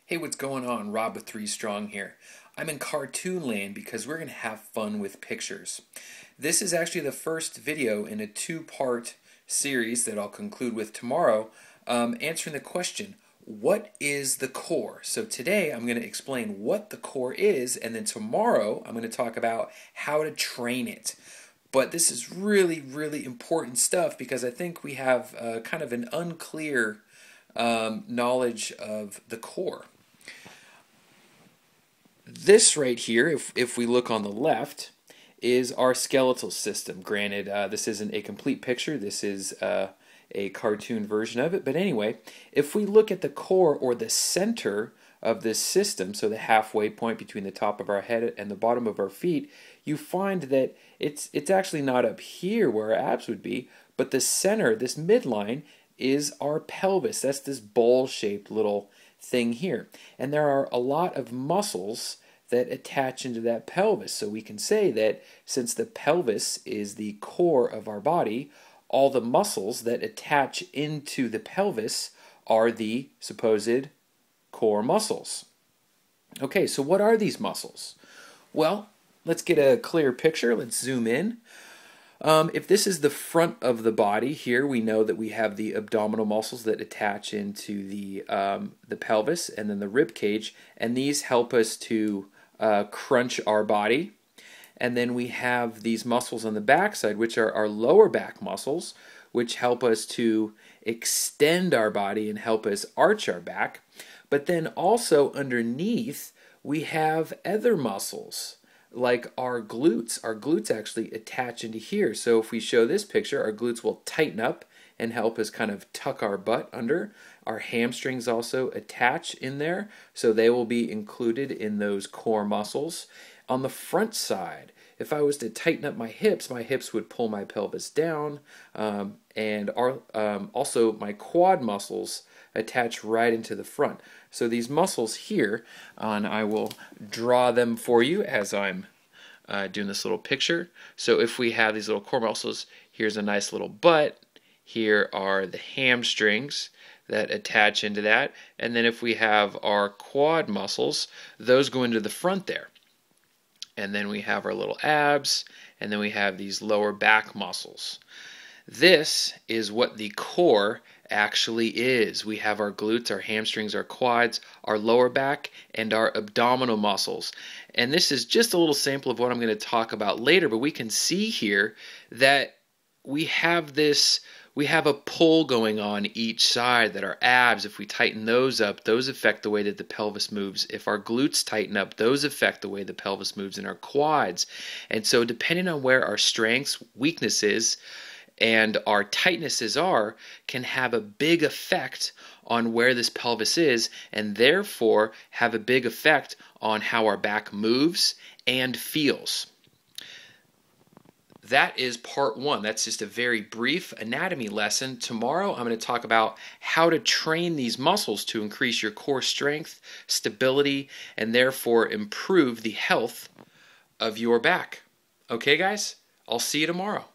Hey, what's going on? Rob with 3STRONG here. I'm in cartoon land because we're going to have fun with pictures. This is actually the first video in a two-part series that I'll conclude with tomorrow, answering the question, what is the core? So today I'm going to explain what the core is, and then tomorrow I'm going to talk about how to train it. But this is really, really important stuff because I think we have kind of an unclear knowledge of the core. This right here, if we look on the left, is our skeletal system. Granted, this isn't a complete picture. This is a cartoon version of it. But anyway, if we look at the core or the center of this system, so the halfway point between the top of our head and the bottom of our feet, you find that it's actually not up here where our abs would be, but the center, this midline, is our pelvis. That's this bowl-shaped little thing here. And there are a lot of muscles that attach into that pelvis. So we can say that since the pelvis is the core of our body, all the muscles that attach into the pelvis are the supposed core muscles. Okay, so what are these muscles? Well, let's get a clear picture. Let's zoom in. If this is the front of the body here, we know that we have the abdominal muscles that attach into the pelvis and then the rib cage, and these help us to crunch our body. And then we have these muscles on the backside, which are our lower back muscles, which help us to extend our body and help us arch our back. But then also underneath, we have other muscles, like our glutes. Our glutes actually attach into here. So if we show this picture, our glutes will tighten up and help us kind of tuck our butt under. Our hamstrings also attach in there, so they will be included in those core muscles. On the front side, if I was to tighten up my hips would pull my pelvis down, and also my quad muscles attach right into the front. So these muscles here, and I will draw them for you as I'm doing this little picture. So if we have these little core muscles, here's a nice little butt. Here are the hamstrings that attach into that. And then if we have our quad muscles, those go into the front there. And then we have our little abs, and then we have these lower back muscles. This is what the core actually is. We have our glutes, our hamstrings, our quads, our lower back, and our abdominal muscles. And this is just a little sample of what I'm going to talk about later, but we can see here that we have a pull going on each side, that our abs, if we tighten those up, those affect the way that the pelvis moves. If our glutes tighten up, those affect the way the pelvis moves in our quads. And so depending on where our strengths, weaknesses, and our tightnesses are, can have a big effect on where this pelvis is, and therefore have a big effect on how our back moves and feels. That is part one. That's just a very brief anatomy lesson. Tomorrow I'm going to talk about how to train these muscles to increase your core strength, stability, and therefore improve the health of your back. Okay, guys? I'll see you tomorrow.